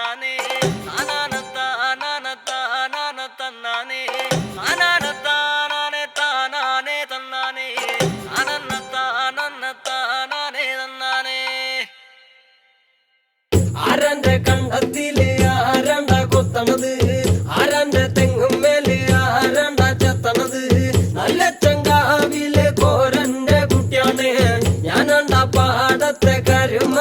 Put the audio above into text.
തന്നാനേ താനാനെ തന്നാനേ താനാനെ തന്നാനേ തന്നാനേ. ആരന്റെ കണ്ടത്തില് ആരണ്ട കൊത്തണത്, ആരന്റെ തെങ്ങും മേല് ആരണ്ട ചെത്തണത്, നല്ല ചങ്കാവിലെ കോരന്റെ കുട്ടിയാണ് ഞാനണ്ട പാടത്തെ കരുമ